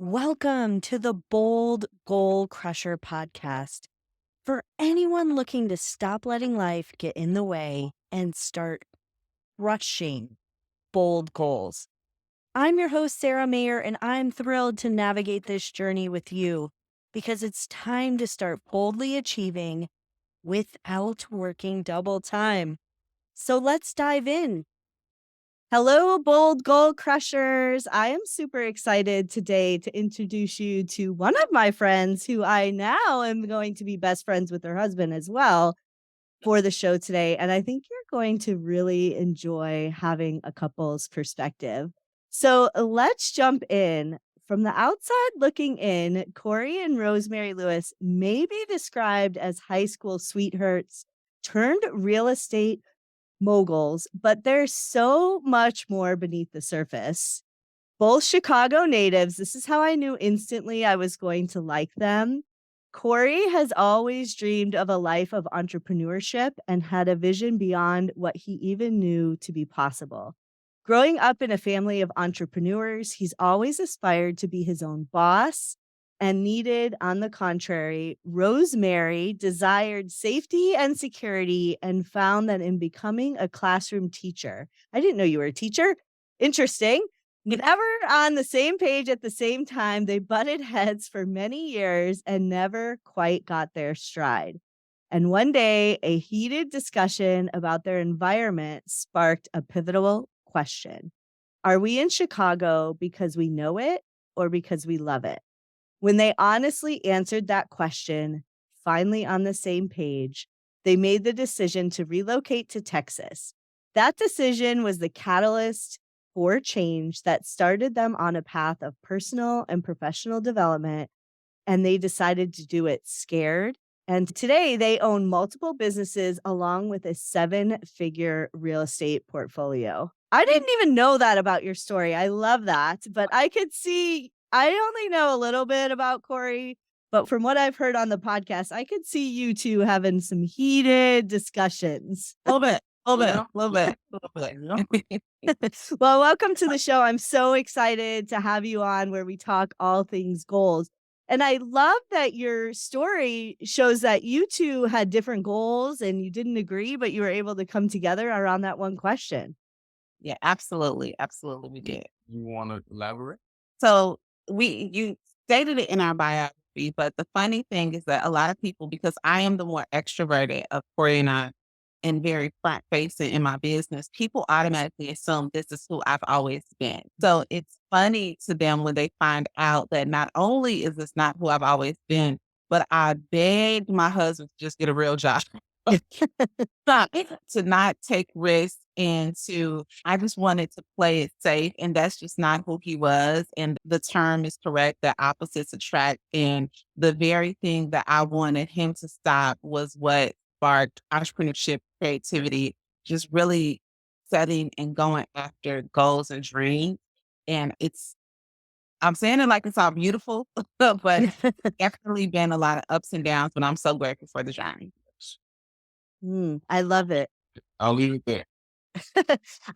Welcome to the Bold Goal Crusher podcast. For anyone looking to stop letting life get in the way and start crushing bold goals. I'm your host, Sarah Mayer, and I'm thrilled to navigate this journey with you because it's time to start boldly achieving without working double time. So let's dive in. Hello, bold goal crushers. I am super excited today to introduce you to one of my friends who I now am going to be best friends with her husband as well for the show today. And I think you're going to really enjoy having a couple's perspective. So let's jump in. From the outside looking in, Corey and Rosemary Lewis may be described as high school sweethearts turned real estate moguls, but there's so much more beneath the surface. Both Chicago natives, this is how I knew instantly I was going to like them. Corey has always dreamed of a life of entrepreneurship and had a vision beyond what he even knew to be possible. Growing up in a family of entrepreneurs, he's always aspired to be his own boss and needed, on the contrary, Rosemary desired safety and security and found that in becoming a classroom teacher. I didn't know you were a teacher. Interesting. Never on the same page at the same time, they butted heads for many years and never quite got their stride. And one day, a heated discussion about their environment sparked a pivotal question. Are we in Chicago because we know it or because we love it? When they honestly answered that question, finally on the same page, they made the decision to relocate to Texas. That decision was the catalyst for change that started them on a path of personal and professional development, and they decided to do it scared. And today they own multiple businesses along with a 7-figure real estate portfolio. I didn't even know that about your story. I love that. But I could see, I only know a little bit about Corey, but from what I've heard on the podcast, I could see you two having some heated discussions. A little bit, a little bit. Well, welcome to the show. I'm so excited to have you on where we talk all things goals. And I love that your story shows that you two had different goals and you didn't agree, but you were able to come together around that one question. Yeah, absolutely. Absolutely, we did. You want to elaborate? So you stated it in our biography, but the funny thing is that a lot of people, because I am the more extroverted of Corey and I, and very front facing in my business, people automatically assume this is who I've always been. So it's funny to them when they find out that not only is this not who I've always been, but I begged my husband to just get a real job. To not take risks and I just wanted to play it safe. And that's just not who he was. And the term is correct, that opposites attract. And the very thing that I wanted him to stop was what sparked entrepreneurship, creativity, just really setting and going after goals and dreams. And I'm saying it like it's all beautiful, but definitely been a lot of ups and downs, but I'm so grateful for the journey. I love it. I'll leave it there.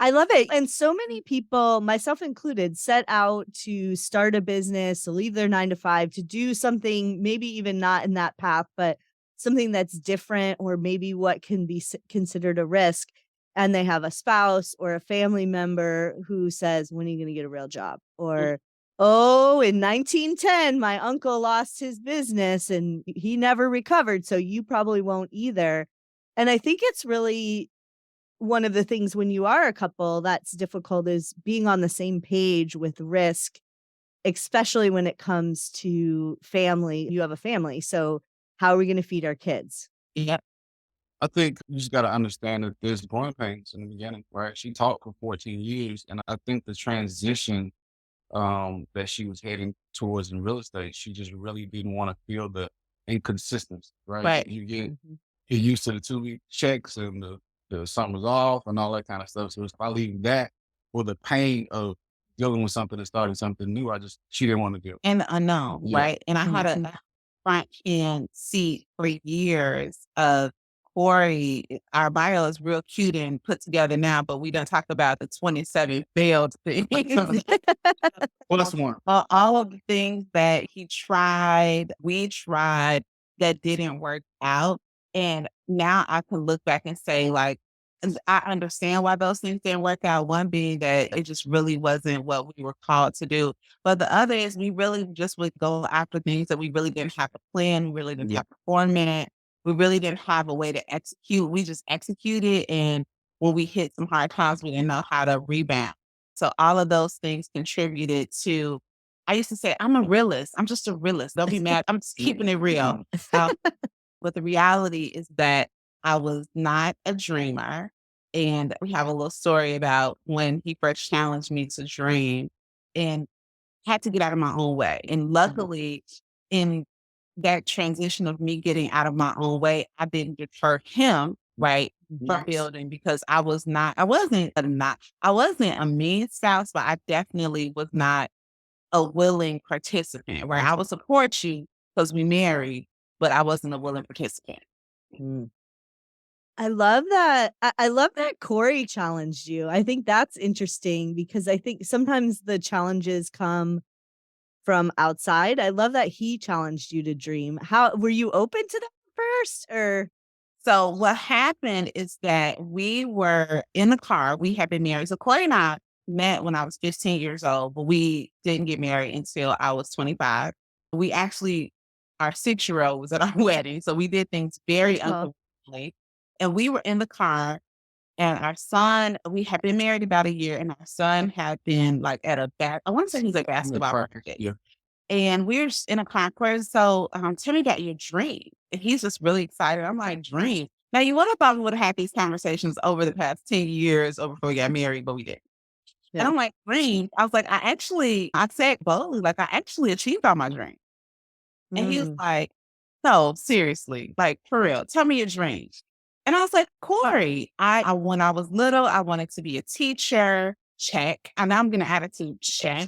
I love it. And so many people, myself included, set out to start a business, to leave their 9 to 5, to do something, maybe even not in that path, but something that's different or maybe what can be considered a risk. And they have a spouse or a family member who says, when are you going to get a real job? Or, oh, in 1910, my uncle lost his business and he never recovered. So you probably won't either. And I think it's really one of the things when you are a couple that's difficult is being on the same page with risk, especially when it comes to family. You have a family. So how are we going to feed our kids? Yep. I think you just got to understand that there's growing pains in the beginning, right? She taught for 14 years, and I think the transition that she was heading towards in real estate, she just really didn't want to feel the inconsistency, right? Right. You get you're used to the 2-week checks and the summer's off and all that kind of stuff. So if I leave that for the pain of dealing with something and starting something new, she didn't want to do. And the unknown, Yeah. right? And I had a front end seat for years of Corey, our bio is real cute and put together now, but we done talk about the 27 failed things. Plus one. All of the things that we tried that didn't work out. And now I can look back and say, like, I understand why those things didn't work out. One being that it just really wasn't what we were called to do. But the other is we really just would go after things that we really didn't have a plan. We really didn't have a format. We really didn't have a way to execute. We just executed. And when we hit some hard times, we didn't know how to rebound. So all of those things contributed to, I used to say, I'm a realist. I'm just a realist. Don't be mad. I'm just keeping it real. But the reality is that I was not a dreamer. And we have a little story about when he first challenged me to dream and had to get out of my own way. And luckily, in that transition of me getting out of my own way, I didn't deter him, right, from building because I wasn't a mean spouse, but I definitely was not a willing participant, where I would support you because we married, but I wasn't a willing participant. Mm. I love that. I love that Corey challenged you. I think that's interesting because I think sometimes the challenges come from outside. I love that he challenged you to dream. How were you open to that first or? So what happened is that we were in the car. We had been married. So Corey and I met when I was 15 years old, but we didn't get married until I was 25. We actually, our 6-year-old was at our wedding. So we did things very unconventionally. And we were in the car and our son, we had been married about a year and our son had been like at I want to say he was at basketball practice. Yeah. And we're in a conference. So tell me about your dream. And he's just really excited. I'm like, dream. Now, you would have thought we would have had these conversations over the past 10 years or before we got married, but we didn't. Yeah. And I'm like, dream. I was like, I said boldly, like, I actually achieved all my dreams. And he was like, no, seriously, like, for real, tell me your dreams. And I was like, Corey, when I was little, I wanted to be a teacher, check. And now I'm going to attitude, check.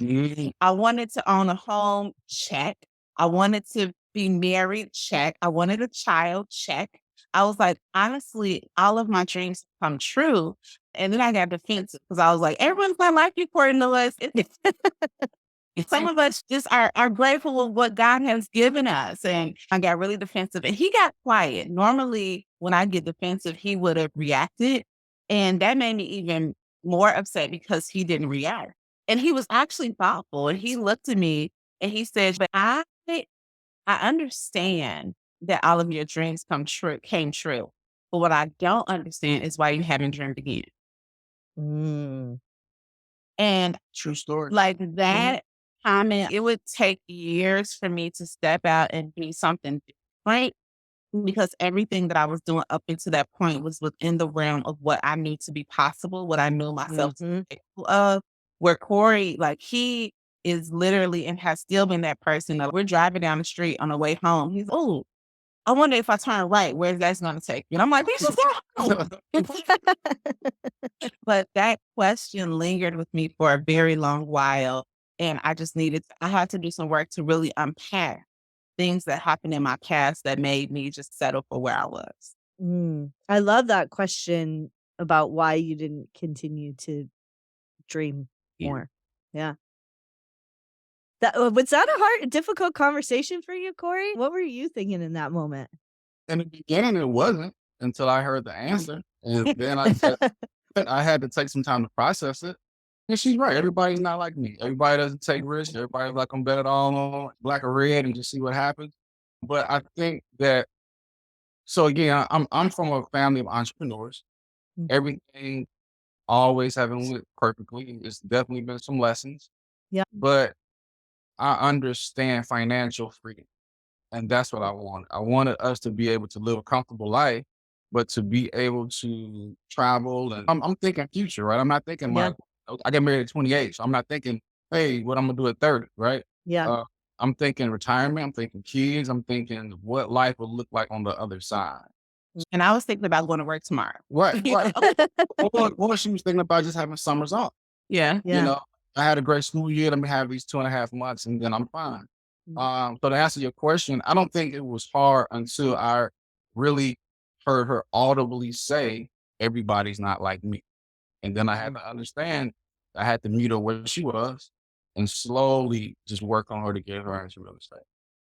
I wanted to own a home, check. I wanted to be married, check. I wanted a child, check. I was like, honestly, all of my dreams come true. And then I got defensive because I was like, everyone's not like you, Corey Lewis. Some of us just are grateful of what God has given us. And I got really defensive and he got quiet. Normally, when I get defensive, he would have reacted. And that made me even more upset because he didn't react. And he was actually thoughtful. And he looked at me and he said, but I understand that all of your dreams came true. But what I don't understand is why you haven't dreamed again. Mm. And True story. like that comment, it would take years for me to step out and do something different because everything that I was doing up until that point was within the realm of what I knew to be possible, what I knew myself to be capable of. Where Corey, like he is literally and has still been that person. We're driving down the street on the way home. He's, oh, I wonder if I turn right, where's that's going to take me? And I'm like, this is But that question lingered with me for a very long while. And I had to do some work to really unpack things that happened in my past that made me just settle for where I was. I love that question about why you didn't continue to dream more. Yeah. Was that a difficult conversation for you, Corey? What were you thinking in that moment? In the beginning, it wasn't until I heard the answer. And then I had to take some time to process it. And she's right. Everybody's not like me. Everybody doesn't take risks. Everybody's like, I'm bet it all on black or red and just see what happens. But I think that, so again, I'm from a family of entrepreneurs. Everything always haven't went perfectly. It's definitely been some lessons. Yeah. But I understand financial freedom. And that's what I wanted. I wanted us to be able to live a comfortable life, but to be able to travel. And I'm thinking future, right? I'm not thinking I got married at 28, so I'm not thinking, hey, what I'm gonna do at 30, right? Yeah. I'm thinking retirement. I'm thinking kids. I'm thinking what life will look like on the other side. And I was thinking about going to work tomorrow. Right. Or she was thinking about just having summers off. Yeah. You know, I had a great school year. Let me have these 2.5 months, and then I'm fine. So to answer your question, I don't think it was hard until I really heard her audibly say, everybody's not like me. And then I had to understand, I had to meet her where she was and slowly just work on her to get her into real estate.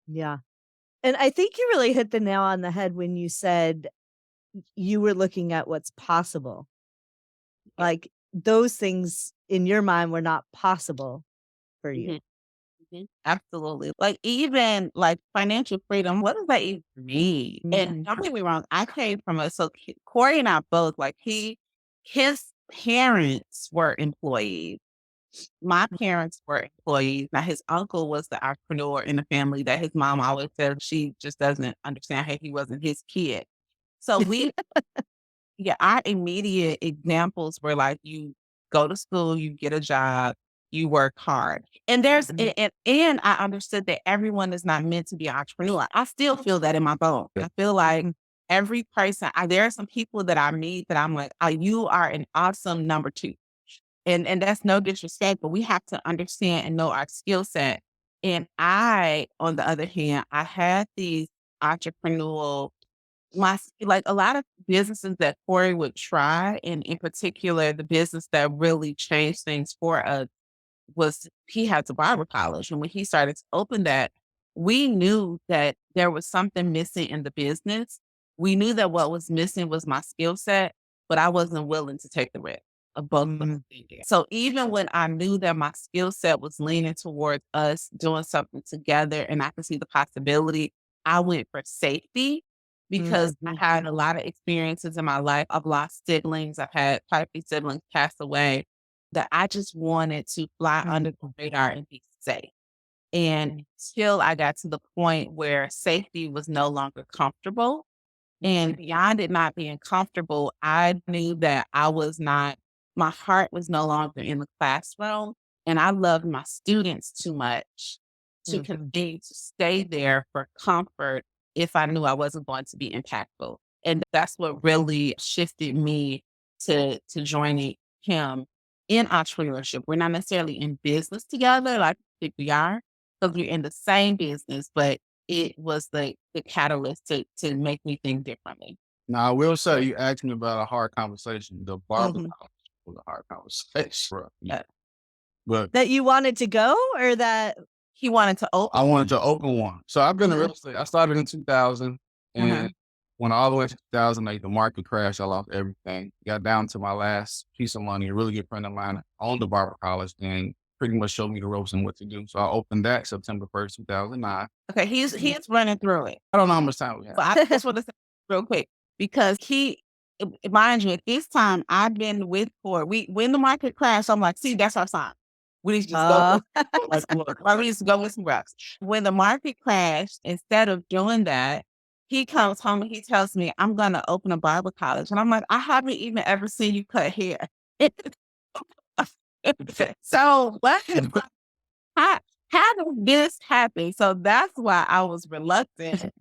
Yeah. And I think you really hit the nail on the head when you said you were looking at what's possible. Like those things in your mind were not possible for you. Mhm. Absolutely. Like even like financial freedom, what does that even mean? And don't get me wrong, I came from Corey and I both his parents were employees. My parents were employees. Now his uncle was the entrepreneur in the family that his mom always said she just doesn't understand how he wasn't his kid. So yeah, our immediate examples were like you go to school, you get a job, you work hard. And there's and I understood that everyone is not meant to be an entrepreneur. I still feel that in my bones. I feel like every person, there are some people that I meet that I'm like, oh, you are an awesome number two. And that's no disrespect, but we have to understand and know our skill set. And I, on the other hand, I had these entrepreneurial like a lot of businesses that Corey would try, and in particular, the business that really changed things for us was he had to barber college. And when he started to open that, we knew that there was something missing in the business. We knew that what was missing was my skill set, but I wasn't willing to take the risk of both of us being there. So even when I knew that my skill set was leaning towards us doing something together and I could see the possibility, I went for safety because I had a lot of experiences in my life. I've lost siblings. I've had quite a few siblings pass away that I just wanted to fly under the radar and be safe. And till I got to the point where safety was no longer comfortable. And beyond it not being comfortable, I knew that my heart was no longer in the classroom. And I loved my students too much to continue to stay there for comfort if I knew I wasn't going to be impactful. And that's what really shifted me to joining him in entrepreneurship. We're not necessarily in business together like I think we are, because we're in the same business, but it was the catalyst to make me think differently. Now, I will say, you asked me about a hard conversation. The barber was a hard conversation, bro. Yeah. But That you wanted to go or that He wanted to I open. wanted to open one. So I've been in real estate. I started in 2000, and when all the way to 2008, the market crashed. I lost everything. Got down to my last piece of money. A really good friend of mine owned the barber college and pretty much showed me the ropes and what to do. So I opened that September 1st, 2009. Okay, he's running through it. I don't know how much time we have. But I just want to say real quick because mind you, at this time I've been with Corey. When the market crashed, I'm like, see, that's our sign. We need to just go. Like, look, we need to go with some reps. When the market crashed, instead of doing that, he comes home and he tells me, I'm going to open a barber college. And I'm like, I haven't even ever seen you cut hair. So what? How, how did this happen? So that's why I was reluctant.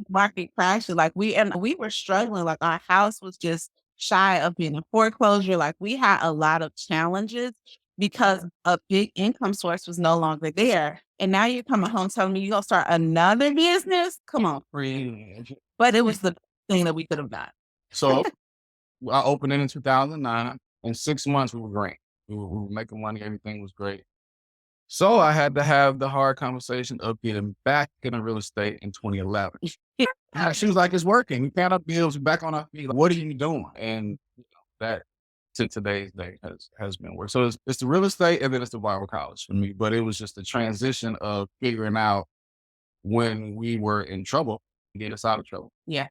Market crashing, like we were struggling. Like our house was just shy of being in foreclosure. Like we had a lot of challenges because a big income source was no longer there. And now you're coming home telling me you're gonna start another business? Come on, friend. But it was the thing that we could have done. So I opened it in 2009. In 6 months, we were great. We were making money. Everything was great. So I had to have the hard conversation of getting back into real estate in 2011. She was like, it's working. We paid our bills. We're back on our feet. Like, what are you doing? And that to today's day has been work. So it's the real estate and then it's the Bible college for me. But it was just a transition of figuring out when we were in trouble, get us out of trouble. Yeah.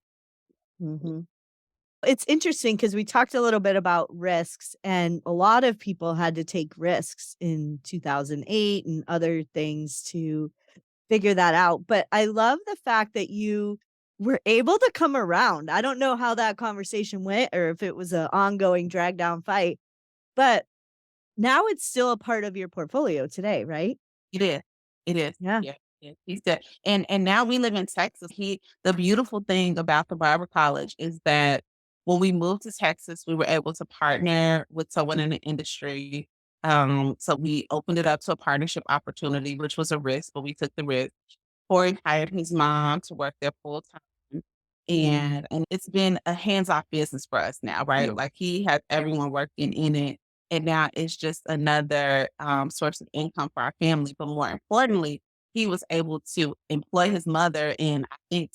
It's interesting because we talked a little bit about risks, and a lot of people had to take risks in 2008 and other things to figure that out. But I love the fact that you were able to come around. I don't know how that conversation went or if it was an ongoing drag down fight, but now it's still a part of your portfolio today, right? It is. It is. Yeah. Yeah. Yeah. He said, and now we live in Texas. The beautiful thing about the Bible College is that when we moved to Texas, we were able to partner with someone in the industry. So we opened it up to a partnership opportunity, which was a risk, but we took the risk. Corey hired his mom to work there full time. And it's been a hands-off business for us now, right? Yeah. Like he had everyone working in it. And now it's just another source of income for our family. But more importantly, he was able to employ his mother. And I think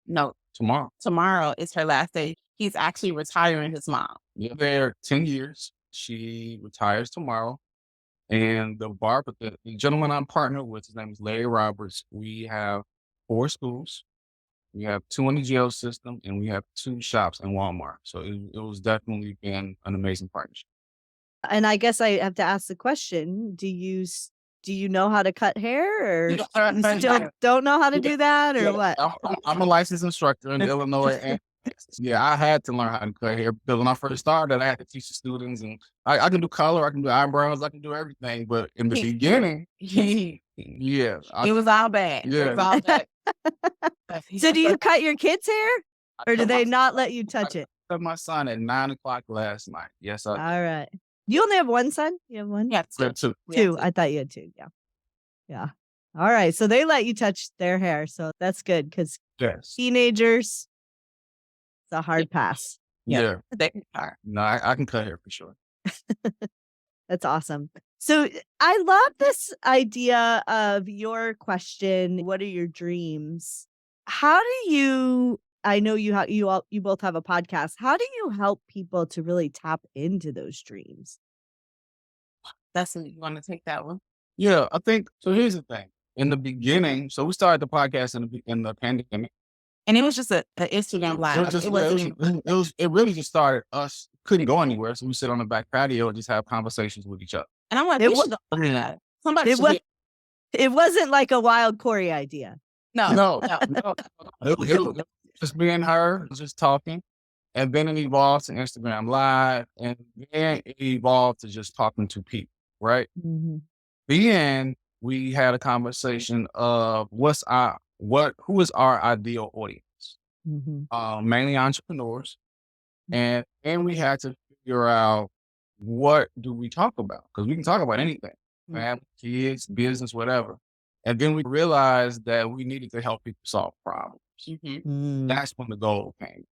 no, Tomorrow. tomorrow is her last day. He's actually retiring his mom. Yeah. There 10 years. She retires tomorrow. And the gentleman I'm partnered with, his name is Larry Roberts. We have 4 schools. We have 2 in the jail system, and we have 2 shops in Walmart. So it was definitely been an amazing partnership. And I guess I have to ask the question, do you know how to cut hair, or you still don't know how to do that, or what? I'm a licensed instructor in Illinois. And yeah, I had to learn how to cut hair because when I first started, I had to teach the students, and I can do color, I can do eyebrows, I can do everything. But in the beginning, yeah, It was all bad. It Yeah. was all bad. So do you cut your kids' hair, or do cut they my- not let you touch it? cut my son at 9 o'clock last night. Yes, I All right. You only have one son? You have one? Yeah, did too. Two. I thought you had 2. Yeah. Yeah. All right. So they let you touch their hair. So that's good, because Yes. teenagers, it's a hard pass. Yeah. They are. No, I can cut hair for sure. That's awesome. So I love this idea of your question, what are your dreams? How do you, I know you both have a podcast. How do you help people to really tap into those dreams? You want to take that one? Yeah, I think so. Here's the thing. In the beginning, so we started the podcast in the pandemic. And it was just an Instagram live. It really just started us couldn't go anywhere, so we sit on the back patio and just have conversations with each other. And I'm like, It we wa- should go do that. Somebody It should was, do- it wasn't like a wild Corey idea. No, No, no. no. It was just me and her, just talking. And then it evolved to Instagram Live. And then it evolved to just talking to people, right? Mhm. Then we had a conversation of who is our ideal audience? Mhm. Mainly entrepreneurs. And we had to figure out, what do we talk about? Because we can talk about anything, Mhm. family, kids, business, whatever. And then we realized that we needed to help people solve problems. Mhm. Mm. That's when the goal came.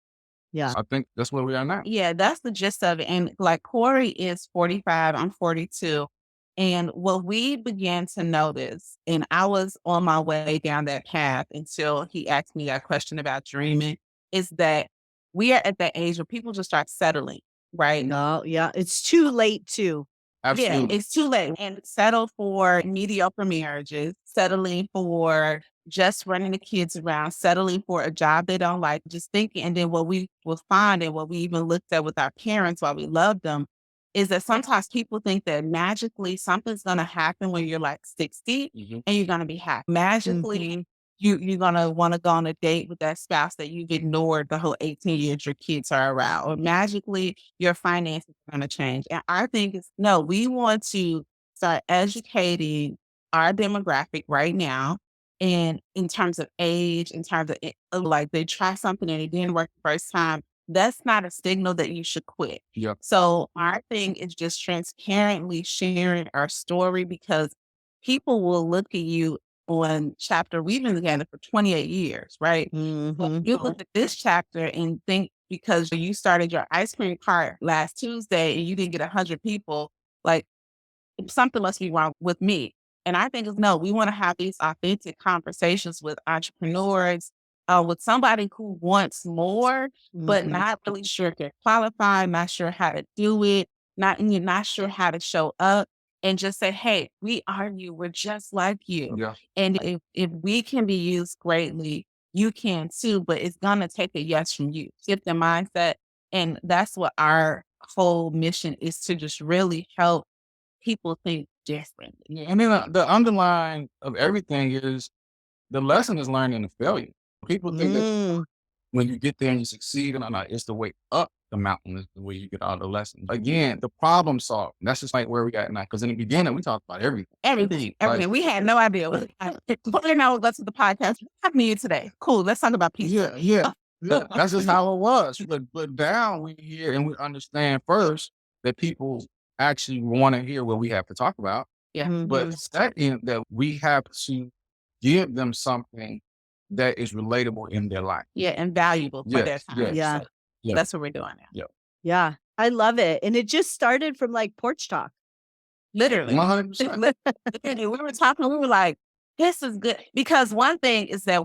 Yeah. So I think that's where we are now. Yeah, that's the gist of it. And like Corey is 45, I'm 42. And what we began to notice, and I was on my way down that path until he asked me that question about dreaming, is that we are at that age where people just start settling, right? No, yeah. It's too late too. Yeah, Absolutely. it's too late. And settle for mediocre marriages, settling for just running the kids around, settling for a job they don't like, just thinking. And then what we will find, and what we even looked at with our parents while we loved them, is that sometimes people think that magically something's going to happen when you're like 60 Mhm. and you're going to be happy. Magically, you're going to want to go on a date with that spouse that you've ignored the whole 18 years your kids are around. Or magically, your finances are going to change. And our thing is, no, we want to start educating our demographic right now. And in terms of age, in terms of like they try something and it didn't work the first time, that's not a signal that you should quit. Yep. So our thing is just transparently sharing our story, because people will look at you on chapter. We've been together for 28 years, right? Mhm. You look at this chapter and think because you started your ice cream cart last Tuesday and you didn't get 100 people, like something must be wrong with me. And I think no, we want to have these authentic conversations with entrepreneurs, with somebody who wants more, but Mhm. not really sure if they're qualified, not sure how to do it, not sure how to show up, and just say, hey, we are you. We're just like you. Yeah. And if we can be used greatly, you can too, but it's gonna take a yes from you. Shift the mindset. And that's what our whole mission is, to just really help people think differently. Yeah. And then the underlying of everything is the lesson is learned in the failure. People think that Mm. when you get there and you succeed, no, it's the way up the mountain is the way you get all the lessons. Again, the problem solved. That's just like where we got now. Because in the beginning, we talked about everything. Everything. Like, We had no idea. Corey and I would go to the podcast. What happened to you today? Cool. Let's talk about pizza. yeah. That's just how it was. But now we hear and we understand first that people actually want to hear what we have to talk about. Yeah. Mhm. But second, that we have to give them something that is relatable in their life. Yeah, and valuable for their Yes, time. yes, Yeah. So yeah, that's what we're doing now. yeah. Yeah. I love it. And it just started from like porch talk. Literally. 100%. Literally, we were talking, we were like, this is good. Because one thing is that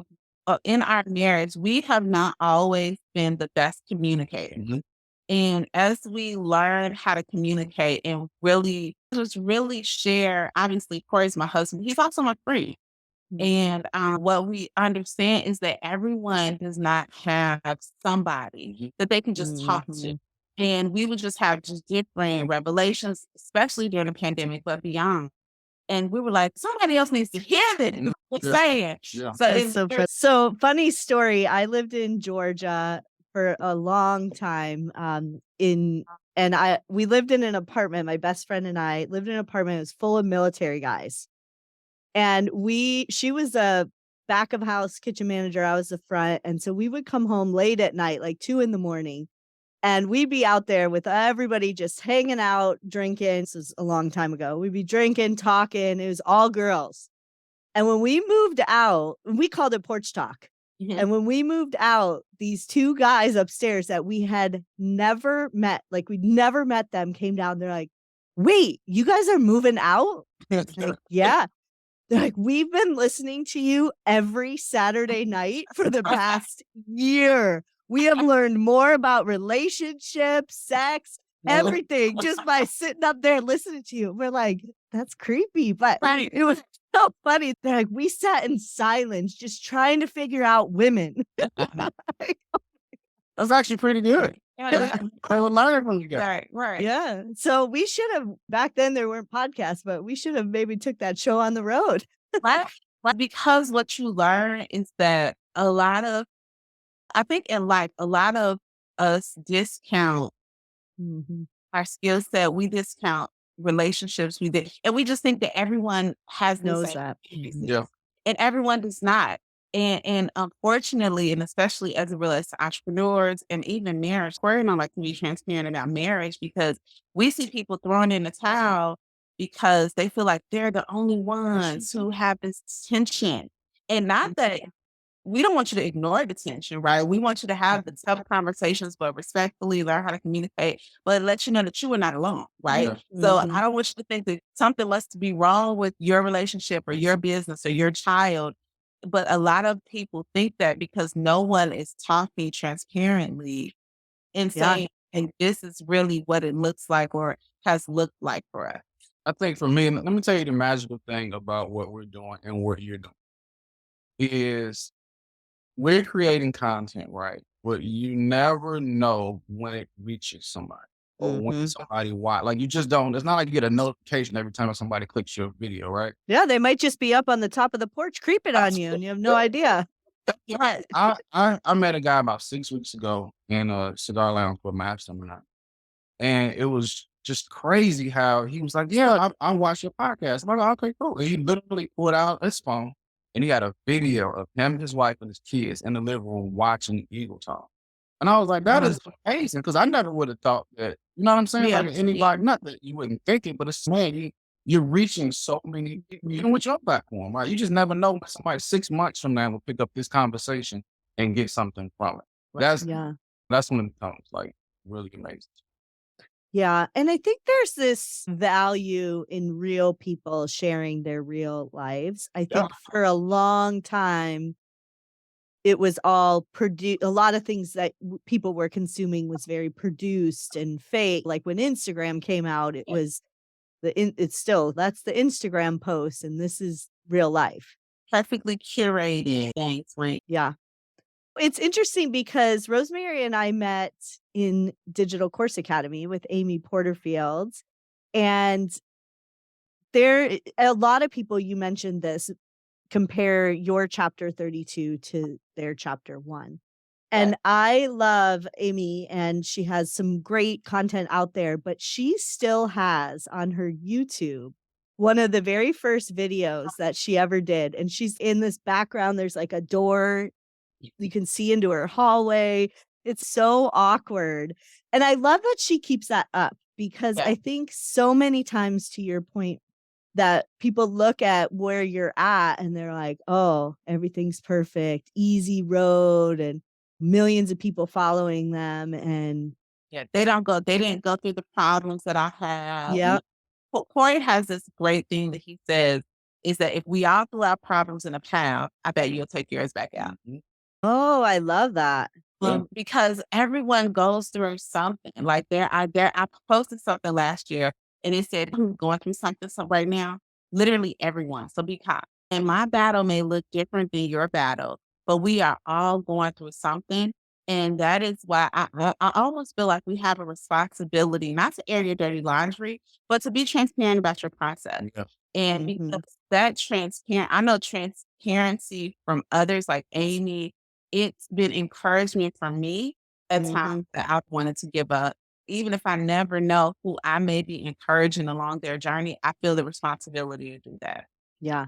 in our marriage, we have not always been the best communicators. Mhm. And as we learn how to communicate and really just really share, obviously, Corey's my husband. He's also my friend. And what we understand is that everyone does not have somebody that they can just talk to. Mhm. And we would just have just different revelations, especially during the pandemic, but beyond. And we were like, somebody else needs to hear this. We're Yeah. saying. Yeah. So That's it's so fun. So funny story. I lived in Georgia for a long time. We lived in an apartment. My best friend and I lived in an apartment. It was full of military guys. And she was a back of house kitchen manager. I was the front. And so we would come home late at night, like 2 a.m. And we'd be out there with everybody just hanging out, drinking. This was a long time ago. We'd be drinking, talking. It was all girls. And when we moved out, we called it porch talk. Mhm. And when we moved out, these two guys upstairs that we had never met, like we'd never met them, came down. They're like, wait, you guys are moving out? Like, yeah. They're like, we've been listening to you every Saturday night for the past year. We have learned more about relationships, sex, everything just by sitting up there listening to you. We're like, that's creepy, but Right. it was so funny. They're like, we sat in silence just trying to figure out women. That's actually pretty good. Yeah. I would learn from you guys. Right. Yeah. So we should have, back then there weren't podcasts, but we should have maybe took that show on the road. Right. Because what you learn is that I think in life, a lot of us discount our skill set. We discount relationships. And we just think that everyone has the Knows same that. experiences. Yeah. And everyone does not. And unfortunately, and especially as it relates to entrepreneurs and even marriage, we're not like to be transparent about marriage because we see people throwing in the towel because they feel like they're the only ones who have this tension. And not that we don't want you to ignore the tension, right? We want you to have the tough conversations, but respectfully learn how to communicate, but let you know that you are not alone, right? Yeah. So Mhm. I don't want you to think that something must be wrong with your relationship or your business or your child. But a lot of people think that because no one is talking transparently and Yeah. saying, hey, this is really what it looks like or has looked like for us. I think for me, and let me tell you the magical thing about what we're doing and what you're doing is we're creating content, right? But you never know when it reaches somebody or when Mhm. somebody like you just don't. It's not like you get a notification every time somebody clicks your video, right? Yeah, they might just be up on the top of the porch creeping on you and you have no idea. Right. I met a guy about 6 weeks ago in a cigar lounge for mastermind. And it was just crazy how he was like, "Yeah, I watch your podcast." I'm like, "Okay, cool." And he literally pulled out his phone and he had a video of him, his wife, and his kids in the living room watching Eagle Talk. And I was like, "That is amazing," because I never would have thought that. You know what I'm saying? Yeah. Like anybody, not that you wouldn't think it, but it's man, you're reaching so many people, even with your platform, right? You just never know when somebody 6 months from now will pick up this conversation and get something from it. Yeah. That's when it becomes like really amazing. Yeah. And I think there's this value in real people sharing their real lives. I Yeah. think for a long time, it was all produced. A lot of things that people were consuming was very produced and fake. Like when Instagram came out, it was it's still, that's the Instagram post and this is real life. Perfectly curated things, right? Yeah. It's interesting because Rosemary and I met in Digital Course Academy with Amy Porterfield. And a lot of people, you mentioned this, compare your chapter 32 to their chapter 1. And I love Amy and she has some great content out there, but she still has on her YouTube one of the very first videos that she ever did. And she's in this background. There's like a door. You can see into her hallway. It's so awkward. And I love that she keeps that up because Yeah. I think so many times, to your point, that people look at where you're at and they're like, oh, everything's perfect, easy road, and millions of people following them. And Yeah, they didn't go through the problems that I have. yeah. Corey has this great thing that he says is that if we all threw our problems in a pile, I bet you'll take yours back out. Oh, I love that. Because everyone goes through something. Like I posted something last year and it said, "Who's going through something right now?" Literally everyone. So be kind. And my battle may look different than your battle, but we are all going through something. And that is why I almost feel like we have a responsibility, not to air your dirty laundry, but to be transparent about your process. Yeah. And Mhm. because that I know transparency from others like Amy, it's been encouragement for me at times that I've wanted to give up. Even if I never know who I may be encouraging along their journey, I feel the responsibility to do that. Yeah.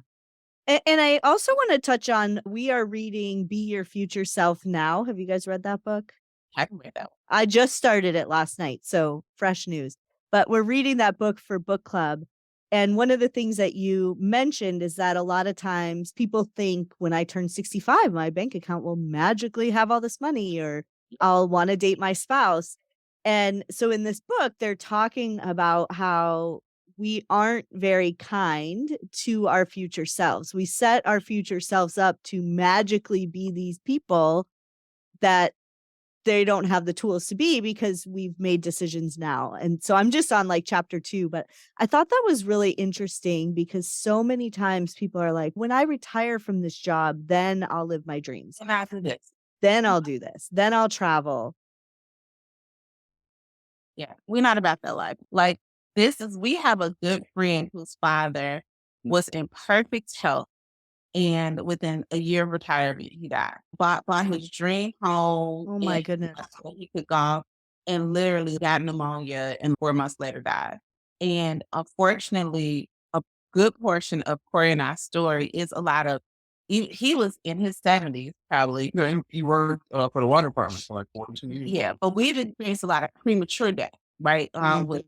And I also want to touch on, we are reading Be Your Future Self Now. Have you guys read that book? I can read that one. I just started it last night, so fresh news. But we're reading that book for book club. And one of the things that you mentioned is that a lot of times people think when I turn 65, my bank account will magically have all this money, or I'll want to date my spouse. And so in this book, they're talking about how we aren't very kind to our future selves. We set our future selves up to magically be these people that they don't have the tools to be because we've made decisions now. And so I'm just on like chapter 2, but I thought that was really interesting because so many times people are like, when I retire from this job, then I'll live my dreams. And after this, Then I'll do this. Then I'll travel. yeah, we're not about that life. Like we have a good friend whose father was in perfect health. And within a year of retirement, he died. Bought his dream home. Oh my And goodness. so he could go and literally got pneumonia and 4 months later died. And unfortunately, a good portion of Corey and I's story is a lot of, he was in his 70s probably. Yeah, he worked for the water department for like 42 years. Yeah, but we've experienced a lot of premature death, right? With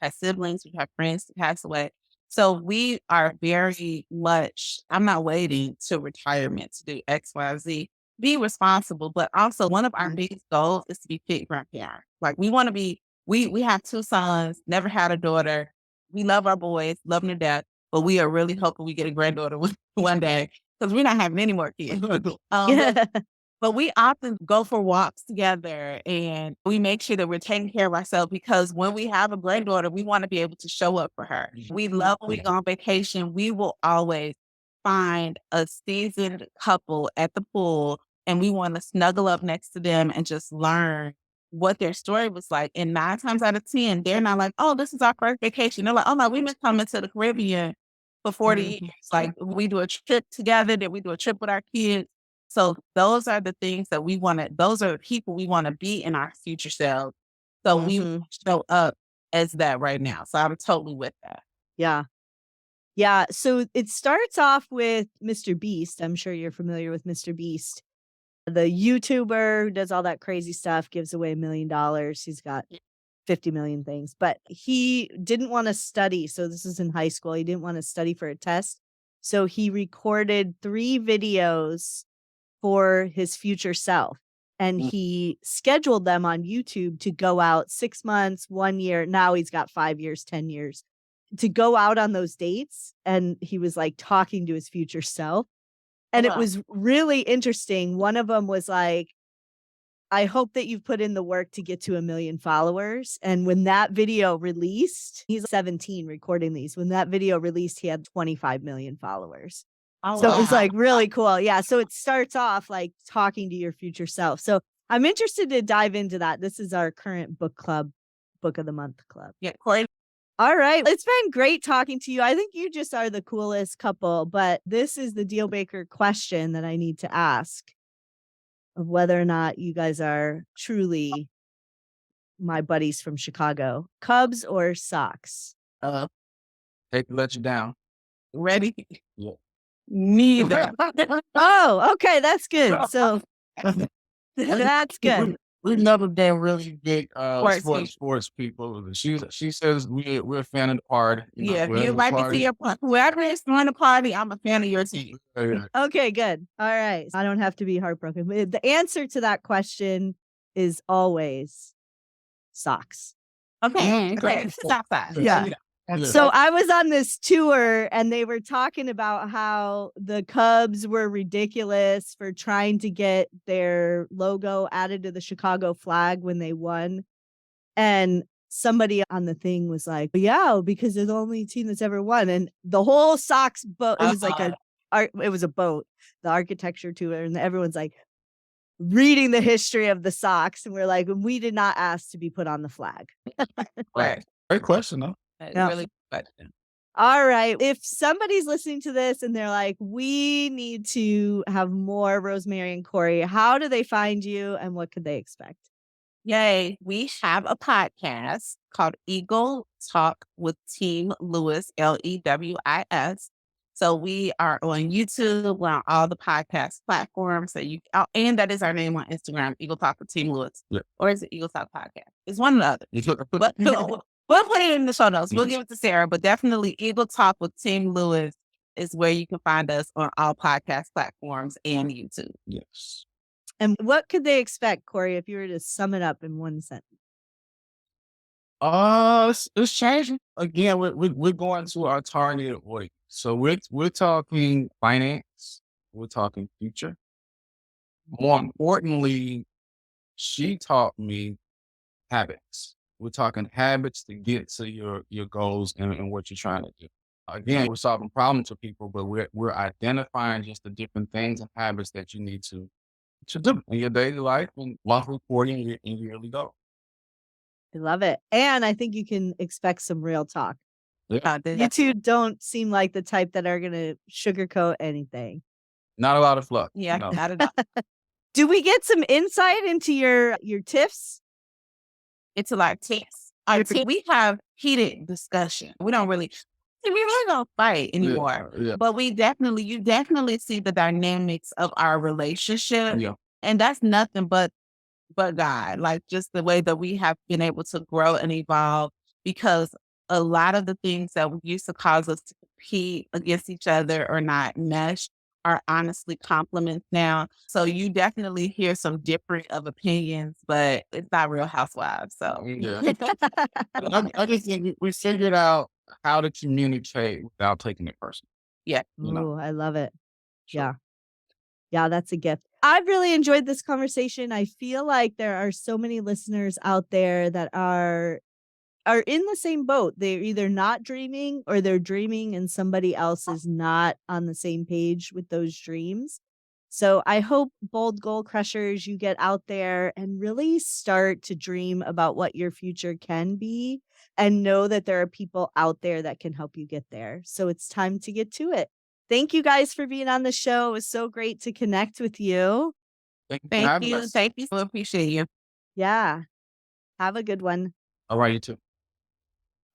had siblings, we have friends that pass away. So we are very much, I'm not waiting till retirement to do X, Y, Z. Be responsible, but also one of our biggest goals is to be fit grandparents. Like we want to be, we have 2 sons, never had a daughter. We love our boys, love them to death, but we are really hoping we get a granddaughter one day because we're not having any more kids. Yeah. But we often go for walks together and we make sure that we're taking care of ourselves because when we have a granddaughter, we want to be able to show up for her. We love when we go on vacation. We will always find a seasoned couple at the pool and we want to snuggle up next to them and just learn what their story was like. And 9 times out of 10, they're not like, oh, this is our first vacation. They're like, oh no, we've been coming to the Caribbean for 40 years. Like we do a trip together, then we do a trip with our kids. So those are the things that those are the people we want to be in our future selves. So we show up as that right now. So I'm totally with that. Yeah. Yeah. So it starts off with Mr. Beast. I'm sure you're familiar with Mr. Beast, the YouTuber who does all that crazy stuff, gives away $1 million. He's got 50 million things, but he didn't want to study. So this is in high school. He didn't want to study for a test. So he recorded 3 videos for his future self. And he scheduled them on YouTube to go out 6 months, 1 year. Now he's got 5 years, 10 years to go out on those dates. And he was like talking to his future self. And it was really interesting. One of them was like, I hope that you've put in the work to get to 1 million followers. And when that video released, he's 17 recording these. When that video released, he had 25 million followers. Oh, so it was like really cool. Yeah. So it starts off like talking to your future self. So I'm interested to dive into that. This is our current book club, book of the month club. Yeah, Corey. All right. It's been great talking to you. I think you just are the coolest couple, but this is the deal breaker question that I need to ask of whether or not you guys are truly my buddies from Chicago. Cubs or Sox? Hate to let you down. Ready? Yeah. Neither. Oh, okay. That's good. So that's good. we've never been really big Sports sports people. She says we're a fan of the party. You know, Yeah, if you whoever the invite me to party. your whoever is throwing the party, I'm a fan of your team. Yeah. Okay, good. All right. I don't have to be heartbroken. But the answer to that question is always socks. Okay, Okay. stop that. Yeah. Yeah. So I was on this tour and they were talking about how the Cubs were ridiculous for trying to get their logo added to the Chicago flag when they won. And somebody on the thing was like, yeah, because they're the only team that's ever won. And the whole Sox boat, it was like it was a boat, the architecture to it. And everyone's like reading the history of the Sox. And we're like, we did not ask to be put on the flag. Right. Great question, though. Yeah. Really good question. All right. If somebody's listening to this and they're like, we need to have more Rosemary and Corey, how do they find you and what could they expect? Yay. We have a podcast called Eagle Talk with Team Lewis, Lewis. So we are on YouTube, we're on all the podcast platforms that and that is our name on Instagram, Eagle Talk with Team Lewis. Yeah. Or is it Eagle Talk Podcast? It's one or the other. But we'll put it in the show notes. We'll give it to Sarah, but definitely Eagle Talk with Team Lewis is where you can find us on all podcast platforms and YouTube. Yes. And what could they expect, Corey, if you were to sum it up in one sentence? It's changing again. We're going to our targeted audience. So we're talking finance. We're talking future. More importantly, she taught me habits. We're talking habits to get to your goals and what you're trying to do. Again, we're solving problems for people, but we're identifying just the different things and habits that you need to do in your daily life and life reporting and yearly goals. I love it. And I think you can expect some real talk. Yeah. You two don't seem like the type that are going to sugarcoat anything. Not a lot of fluff. Yeah, No. not at all. Do we get some insight into your tips? It's a lot of tips. We have heated discussion. We really don't fight anymore. Yeah. But you definitely see the dynamics of our relationship. Yeah. And that's nothing but God, like just the way that we have been able to grow and evolve, because a lot of the things that used to cause us to compete against each other or not mesh are honestly compliments now. So you definitely hear some different of opinions, but it's not Real Housewives. So Yeah. I just think we figured out how to communicate without taking it personal. yeah. You know? Ooh, I love it. Sure. Yeah. Yeah, that's a gift. I've really enjoyed this conversation. I feel like there are so many listeners out there that are in the same boat. They're either not dreaming or they're dreaming and somebody else is not on the same page with those dreams. So I hope, bold goal crushers, you get out there and really start to dream about what your future can be and know that there are people out there that can help you get there. So it's time to get to it. Thank you guys for being on the show. It was so great to connect with you. Thank you. Thank you. Thank you. We appreciate you. Yeah. Have a good one. All right, you too.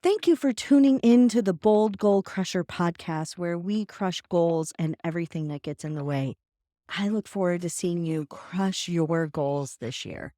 Thank you for tuning in to the Bold Goal Crusher podcast, where we crush goals and everything that gets in the way. I look forward to seeing you crush your goals this year.